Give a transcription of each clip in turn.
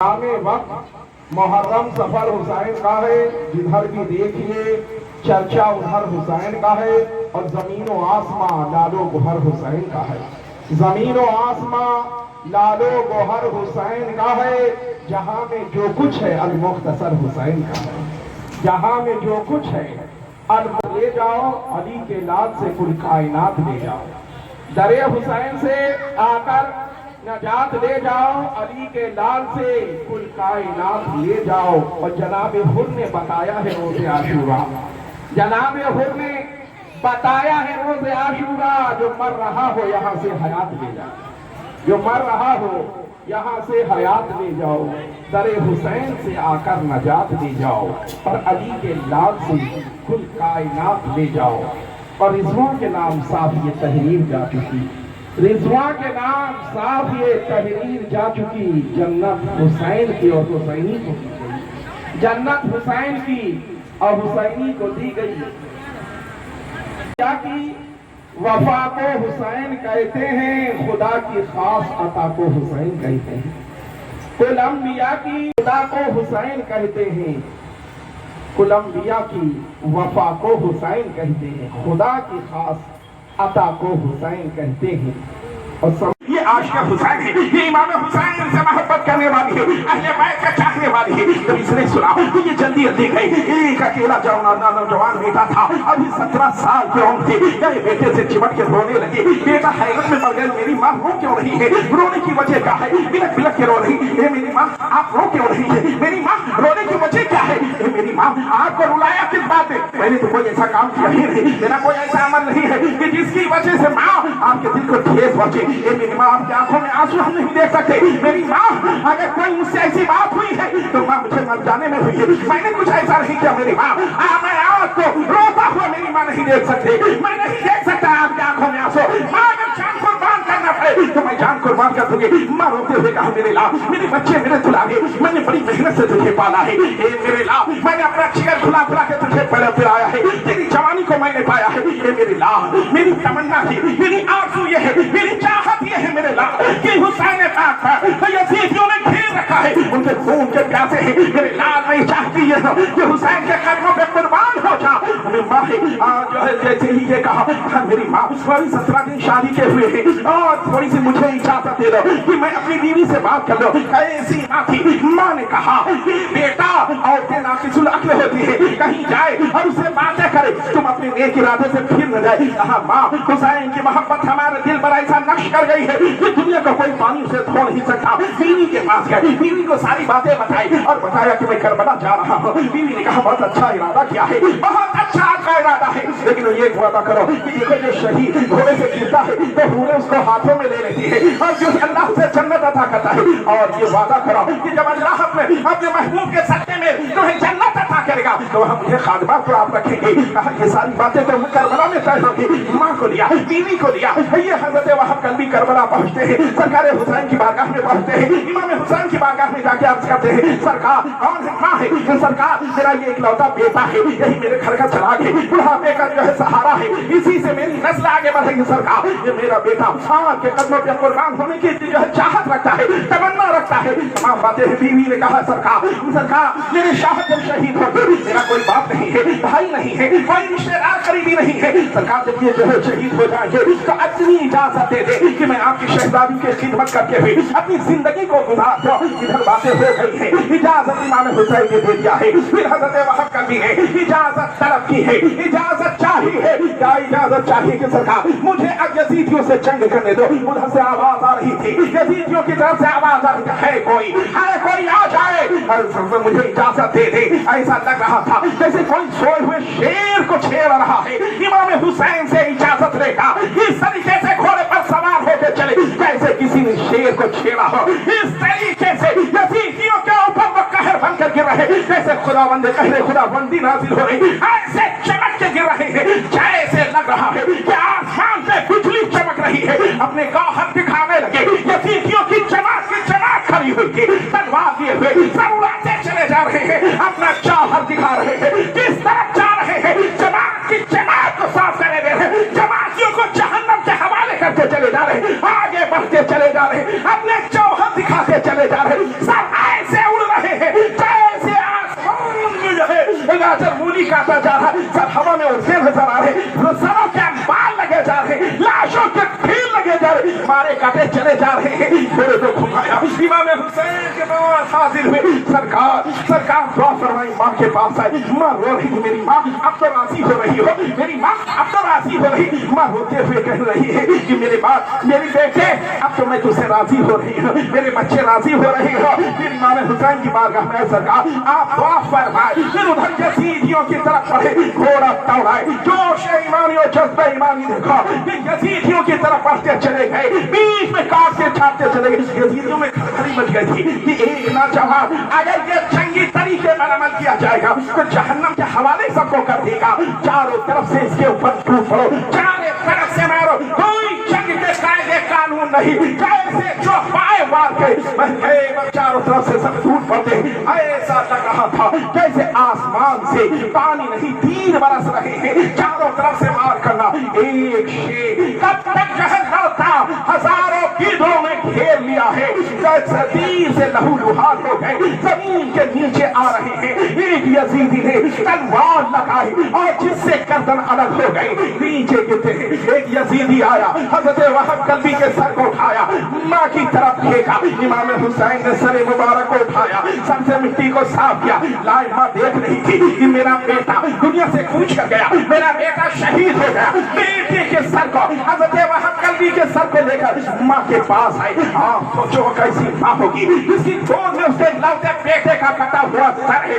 शाम वक्त मुहर्रम सफर हुसैन का है, जिधर भी देखिए चर्चा उधर हुसैन का है। और जमीन व आसमां लालो गोहर हुसैन का है। जमीन व आसमां लालो गोहर हुसैन का है। जहां में जो कुछ है अल मुख्तसर हुसैन का है। जहां में जो कुछ है अल ले जाओ, अली के लाल से कुल कायनात ले जाओ। दरे हुसैन से आकर नजात ले जाओ, अली के लाल से कुल कायनात ले जाओ। और जनाब हुर ने बताया है रोज़े आशूरा, जनाब हुर ने बताया है रोज़े आशूरा, जो मर रहा हो यहाँ से हयात ले जाओ, जो मर रहा हो यहाँ से हयात ले जाओ। दरे हुसैन से आकर नजात ले जाओ और अली के लाल से कुल कायनात ले जाओ। और रिजवा के नाम साफ ये तहरीर जा चुकी, रिजवा के नाम साफ ये तहरीर जा चुकी। जन्नत हुसैन की और हुसैनी को दी गई, जन्नत हुसैन की और हुसैनी को दी गई। क्या की वफा को हुसैन कहते हैं, खुदा की खास अता को हुसैन कहते हैं। कुल अंबिया की खुदा को हुसैन कहते हैं, कुल अंबिया की वफा को हुसैन कहते हैं, खुदा की खास अता को हुसैन कहते हैं। और ये आशिक़ हुसैन है, ये इमाम हुसैन से मोहब्बत करने वाली है, अहले बैत का चाहने वाली है। तो इसने सुना कि ये जल्दी जल्दी गई, एक अकेला नौजवान बेटा था, अभी 17 साल की उम्र थी। ये बेटे से चिमट के रोने लगी। बेटा हैरत में पड़ गया, मेरी माँ रो क्यों रही है? रोने की वजह क्या है? बिलक बिलक के रो रही है। मेरी माँ आप रो क्यों रही है? मेरी माँ रोने की वजह क्या है? मेरी माँ आपको रुलाया किस बात है? मैंने तो कोई ऐसा काम किया ही नहीं, मेरा कोई ऐसा अमल नहीं है कि जिसकी वजह से माँ आपके दिल को ठेस पहुंचे। मेरी माँ आपकी आंखों में आंसू हम नहीं देख सकते। मेरी माँ अगर कोई मुझसे ऐसी बात हुई है तो माँ मुझे मर जाने में हुई है, मैंने कुछ ऐसा नहीं किया। मेरी माँ मैं आपको रोता हुआ मेरी माँ नहीं देख सकती, मैं नहीं देख सकता आपकी आंखों में आंसू। माँ अगर जान कुर्बान करना पड़े तो मैं जान कुर्बान कर दूंगी। माँ रोते हुए कहा, मेरे लाल मेरे बच्चे मेरे दुलारे, मैंने बड़ी मेहनत से तुझे पाला है। मेरे लाल मैंने अपना जिगर खुला खुला के तुझे पले पिलाया है, तेरी जवानी को मैंने पाया है। मेरे लाल मेरी तमन्ना थी, मेरी आरज़ू ये है, मेरी चाहत ये है मेरे लाल कि हुसैन पाक पर यजीदियों ने घेर रखा है, उनके खून के प्यासे हैं। मेरे लाल मैं चाहती है कि हुसैन के कदमों पे कुर्बान हो जा। मेरी माँ जो है जैसे ही ये कहा, मेरी माँ 17 दिन शादी के हुए हैं और थोड़ी सी मुझे इजाजत दे दो कि मैं अपनी बीवी से बात कर लो। ऐसी माँ थी। माँ ने कहा कि बेटा औरतें नाकिसुल अक्ल होती है, कहीं जाए और उससे बातें करे, तुम अपने नेक इरादे से फिर न जाए। कहा माँ हुसैन की मोहब्बत हमारे दिल पर ऐसा नक्श कर गई है कि दुनिया का कोई पानी उसे धो नहीं सकता। बीवी के पास गए, बीवी को सारी बातें बताई और बताया कि मैं करबला जा रहा हूँ। बीवी ने कहा बहुत अच्छा इरादा किया है, बहुत अच्छा आपका इरादा है, लेकिन ये वादा करो कि देखो जो शहीद घोड़े से गिरता है तो हूरें उसको हाथों में ले लेती है और जो अल्लाह से जन्नत अता करता है। और ये वादा करो कि जब अल्लाह अपने महबूब के सत्ते में तुम्हें जन्नत अता करेगा तो हम मुझे खादमा को आप रखेंगे। कहा ये सारी बातें तो करबला में तय होगी। माँ को लिया, बीवी को लिया, ये हजरत वहाब कल्बी करबला पहुंचते हैं, सरकार हुसैन की बारगाह में पहुंचते हैं, इमाम हुसैन की बारगाह में जाके अर्ज करते हैं, सरकार कौन है? माँ है। सरकार मेरा ये इकलौता बेटा है, यही मेरे घर का चराग है, बुढ़ापे का जो है सहारा है, इसी से मेरी नस्ल आगे बढ़ेगी। सरकार ये मेरा बेटा आपके कदमों पे कुर्बान होने की जो है चाहत रखता है, तमन्ना रखता है। तमाम बातें बीवी ने कहा, सरकार मेरे शाह जब शहीद हो गए, मेरा कोई बाप नहीं है, भाई नहीं है, कोई रिश्तेदार करीबी नहीं है। सरकार जब ये जो है शहीद हो जाएंगे तो अपनी इजाजत दे दे कि मैं आपकी शहजादी की खिदमत करके हुए अपनी जिंदगी को गुजार दो। इधर बातें हो गई है, इजाजत इमाम हुसैन ने दे दिया है, फिर हजरत वहाब का भी है, इजाजत तलब की है, इजाजत चाहिए है। क्या इजाजत चाहिए कि सरकार मुझे अब यजीदियों से जंग करने दो। उधर से आवाज आ रही थी, यजीदियों की तरफ से आवाज आ रही थी, है कोई आ जाए, मुझे इजाजत दे दे। ऐसा लग रहा था जैसे कोई सोए हुए शेर को छेड़ रहा है। इमाम हुसैन से इजाजत लेगा, इस तरीके से घोड़े पर सवार होकर चले जैसे किसी ने शेर को छेड़ा हो। इस तरीके से यजीदियों के ऊपर वो कहर बनकर गिर रहे, जैसे खुदावंद कहरे खुदाबंदी नाजिल हो रही, ऐसे चमक के गिर रहे हैं जैसे लग रहा है कि आसमान पे बिजली चमक रही है। अपने गौहर दिखाने लगे, यजीदियों की जमात खड़ी हुई थी, तलवार लिए हुए सब उड़ाते चले जा रहे हैं, अपना जौहर दिखा रहे हैं। किस तरफ जा रहे हैं? जमात की जमात को साफ करे दे रहे, जमातियों को जहन्नम के हवाले करते चले जा रहे, आगे बढ़ते चले जा रहे, अपने जौहर दिखाते चले जा रहे। सब ऐसे गाजर मूली काटा जा रहा है, सर हवा में उड़ते नजर आ रहे, सरों के बाल लगे जा रहे, लाशों के ढेर लगे जा रहे, मारे काटे चले जा रहे हैं। घोड़े को घुमाया, इमाम हुसैन के पास हाजिर हुए। सरकार दुआ फरमाई, माँ के पास आई। माँ रो रही थी, मेरी माँ अब तो राजी हो रही हो, मेरी माँ अब तो राजी हो रही। माँ रोते हुए कह रही है कि मेरे बाप, मेरी बेटे, अब तो मैं तुझसे राजी हो रही हूँ, मेरे बच्चे राजी हो रही हो। फिर इमाम हुसैन की बारगाह में सरकार आप दुआ फरमाए। फिर उधर यजीदियों की तरफ बढ़े, घोड़ा दौड़ाए, जोश ईमानी और जज्बा ईमानी देखा, फिर यजीदियों की तरफ बढ़ते चले गए, बीच में काटते छाटते चले गए। यजीदियों में खलबली मच गई थी कि एक नौजवान अगर ये जंगी तरीके पर अमल किया जाएगा तो जहन्नम के हवाले सबको कर देगा। चारों तरफ से इसके ऊपर टूट पड़ो, चारों तरफ से मारो, कोई जंग के कायदे कानून नहीं, जैसे जो पाए वार के चारों तरफ से सब टूट पड़ते। ऐसा लग रहा था जैसे आसमान से पानी नहीं तीर बरस रहे हैं, चारों तरफ से मार करना। एक शेर कब तक जहर था, हजारों कीड़ों में घेर लिया है, तीर से लहूलुहान हो गए, जमीन के नीचे आ रहे हैं। एक यजीदी ने तलवार लगाई और जिससे गर्दन अलग हो गई, नीचे गिरते हैं। एक यजीदी आया, हजरत वहाब कल्बी के सर को उठाया, माँ की तरफ फेंका। इमाम हुसैन ने सर मुबारक को उठाया, सर से मिट्टी को साफ किया। लाए माँ देख रही थी कि मेरा बेटा दुनिया से कूच कर गया, मेरा बेटा शहीद हो गया। बेटे के सर को, हजरत वहाब कल्बी के सर को लेकर माँ के पास आई। आप सोचो कैसी माँ होगी, इसकी गोद में उसके लौटे बेटे का कटा हुआ सर है।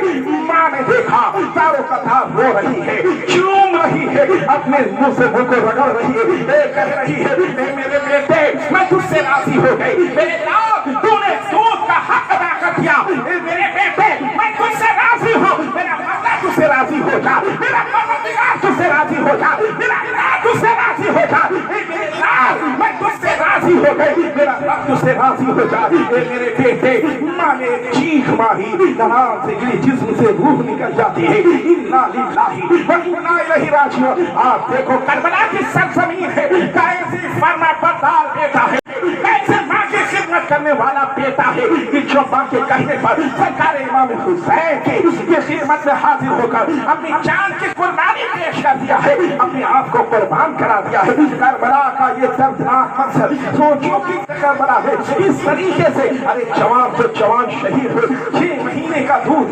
माँ ने देखा, चारों कतार रो रही है, चूम रही है, अपने मुंह से मुंह को रगड़ रही है, कह रही है मेरे बेटे मैं तुझसे राजी हो गई, बेटा तूने दूध का हक अदा कर दिया, मेरे बेटे मैं तुझसे राजी हूँ, मेरा मौला तुझसे राजी हो जा, मेरा परवरदिगार तुझसे राजी हो जा, मेरा इलाह तुझसे राजी हो जा, मेरे लाल मैं तुझसे राजी हो गई, मेरा रब तुझसे राजी हो जा। मेरे बेटे, माँ ने चीख मारी, नाम से गिरी जिस्म से रूह निकल जाती है। इन्ना लिल्लाहि व इन्ना इलैहि राजिऊन। आप देखो करबला की सरजमीन है, कैसी फर्माबरदार बेटा है, कैसे माँ की खिदमत करने वाला बेटा है कि जो माँ के कहने पर सरकार इमाम हुसैन की ये खिदमत में हाजिर होकर अपनी जान की कुर्बानी पेश कर दिया है, अपने आप को कुर्बान करा दिया है। करबला का ये दर्दनाक मंजर सोचो कि करबला है इस तरीके से। अरे जवान तो जवान शहीद हो, 6 महीने का दूध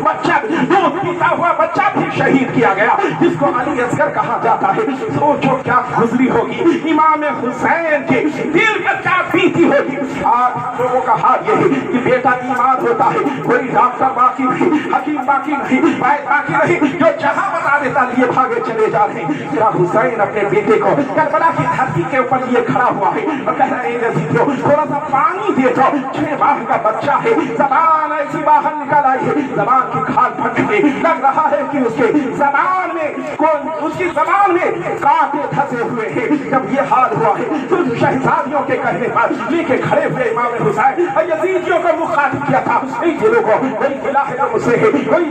पीता हुआ बच्चा भी शहीद किया गया, जिसको अली असगर कहा जाता है। सोचो क्या गुजरी होगी इमाम हुसैन के दिल पर, क्या बीती होगी। आज लोगों का हाल ये है कि बेटा बीमार होता है, कोई डॉक्टर बाकी नहीं, हकीम बाकी नहीं, वैद्य बाकी नहीं, जो जहां बता देता लिए भागे चले जा रहे हैं। मेरा हुसैन अपने बेटे को करबला की धरती के ऊपर लिए खड़ा हुआ है और कह रहे हैं यजीदियों थोड़ा सा पानी दे दो, 6 माह का बच्चा है, जबान ऐसी बाहर निकल आई है, जबान की खाल फट गई, लग रहा है कि उसके जबान में कांटे धसे हुए हैं। जब ये हाल हुआ है तो शहजादियों के कहने पर लेके खड़े हुए इमाम हुसैन और यजीदियों को मुखातिब किया था, इन दिलों को कोई गिला है तो मुझसे है, कोई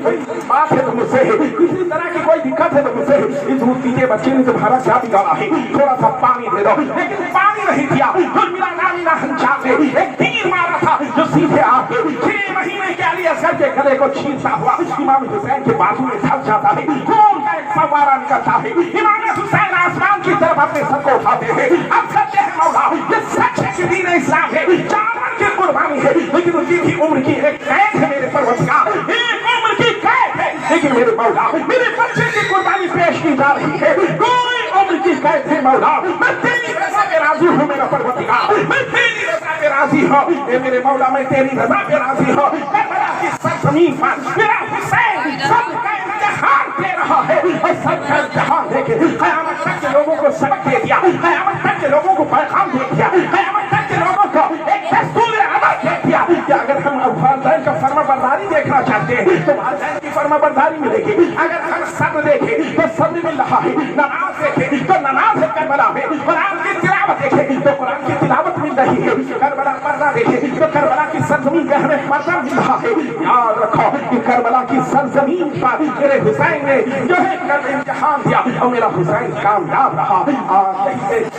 बात है तो मुझसे है, किसी तरह की कोई दिक्कत है तो मुझसे है, इस दूध पीते बच्चे ने तुम्हारा क्या बिगाड़ा है, थोड़ा सा पानी दे दो। लेकिन पानी नहीं दिया, मेरा नामी ना हंजाम ने एक तीर मारा था जो सीधे आके 6 महीने के अली असगर के गले को छीनता हुआ इमाम हुसैन के बाजू में धस जाता है, खून का एक फव्वारा निकलता है। इमाम हुसैन आसमान की तरफ अपने सर को उठाते हैं, अब कहते हैं मौला ये सच है कि दीन इस्लाम है, जानवर की कुर्बानी है, लेकिन उनकी भी उम्र की एक कैद है मेरे परवरदिगार, एक उम्र की कैद है, लेकिन मेरे मौला मेरे बच्चे की कुर्बानी पेश की जा रही है, कोई उम्र की कैद है मौला, मैं तेरी रज़ा पे राजी हूँ मेरा परवरदिगार, मैं तेरी रज़ा पे राजी हूँ, ए मेरे मौला मैं तेरी रज़ा पे राजी हूँ। करबला की सरजमीन पर मेरा हुसैन सबका इम्तिहान दे रहा है और सबका इम्तिहान देके क़यामत तक के लोगों को सबक दे दिया, क़यामत तक के लोगों को पैगाम दे दिया, क़यामत तक के लोगों को एक दस्तूर अमल दे दिया कि अगर हम वालिदैन का फर्माबरदारी देखना चाहते हैं तो वालिदैन की फर्माबरदारी मिलेगी, अगर हम सब्र देखें तो सब्र मिल रहा है, नमाज देखें तो नमाज है करबला में, कुरान की तिलावत देखें तो कुरान की तिलावत मिल रही है, करबला मरना देखे तो करबला की सरजमीन पे हमें मरना मिल रहा है। याद रखो कि करबला की सरजमीन पर मेरे हुसैन ने जो है कल इम्तिहान दिया और मेरा हुसैन कामयाब रहा।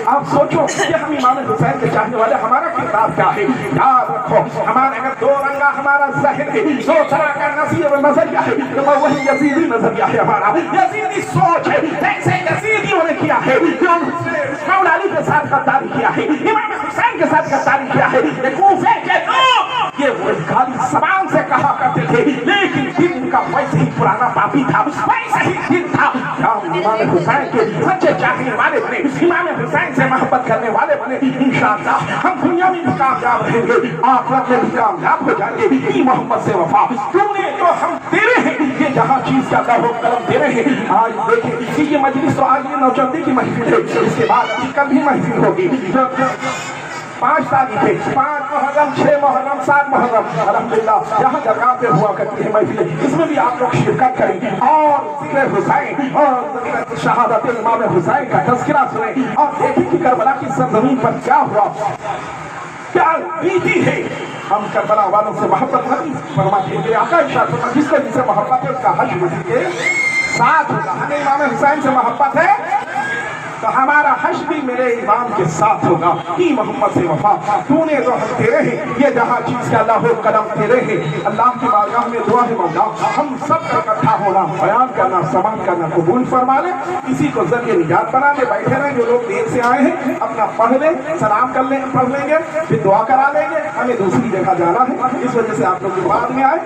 आप सोचो कि हम इमाम हुसैन के चाहने वाले हमारा किरदार क्या है। याद रखो हमारे अगर दो रंगा हमारा ज़हन है, दो तरह का नजरिया है, तो वही यजीदी नजरिया है हमारा, यजीदी सोच है। जैसे यजीदियों ने किया है, जो मौला अली के साथ गद्दारी किया है, इमाम हुसैन के साथ गद्दारी किया है, ये कूफे के लोग ये गाली ज़बान से कहा करते थे, लेकिन दिल इनका वैसे ही पुराना पापी था, वैसे ही दिल था। इमाम हुसैन के सच्चे चाहने वाले बने, इमाम हुसैन से मोहब्बत करने वाले बने, इंशाअल्लाह हम दुनिया में भी कामयाब रहेंगे, आखिरत में भी कामयाब हो जाएंगे। ई मोहम्मद से वफा तूने तो हम तेरे हैं, ये जहाँ चीज का हो कलम दे रहे हैं। आज देखें कि ये मजलिस तो आज ये नौचंदी की महफिल है, इसके बाद अभी कल भी महफिल होगी। 5 तारीख है, 5 मुहर्रम, 6 मुहर्रम, 7 मुहर्रम, अल्हम्दुलिल्लाह यहाँ जगह पे हुआ करती है महफिल, इसमें भी आप लोग शिरकत करें और जिक्र हुसैन और शहादत इमाम हुसैन का तज़किरा सुने और देखें कि करबला की सरजमीन पर क्या हुआ, क्या बीती है। हम करबला वालों से मोहब्बत नहीं फरमाते हैं, आका इरशाद फरमाते हैं जिसको जिससे मोहब्बत है उसका हश्र उसी के साथ होगा। हमें इमाम हुसैन से मोहब्बत है तो हमारा हश्र भी मेरे इमाम के साथ होगा। कि मोहम्मद से वफा तूने तो हम तेरे हैं, ये जहाँ चीज का अल्लाह कदम तेरे हैं। अल्लाह की बारगाह में दुआ है मौला हम सब का इकट्ठा होना, बयान करना, समाअत करना कबूल फरमा ले, किसी को जरिए निजात बना ले। बैठे रहें जो लोग देर से आए हैं अपना पढ़ लें, सलाम कर लें, पढ़ लेंगे, फिर दुआ करा लेंगे, हमें दूसरी जगह जाना है, इस वजह से आप लोग बाद में आए।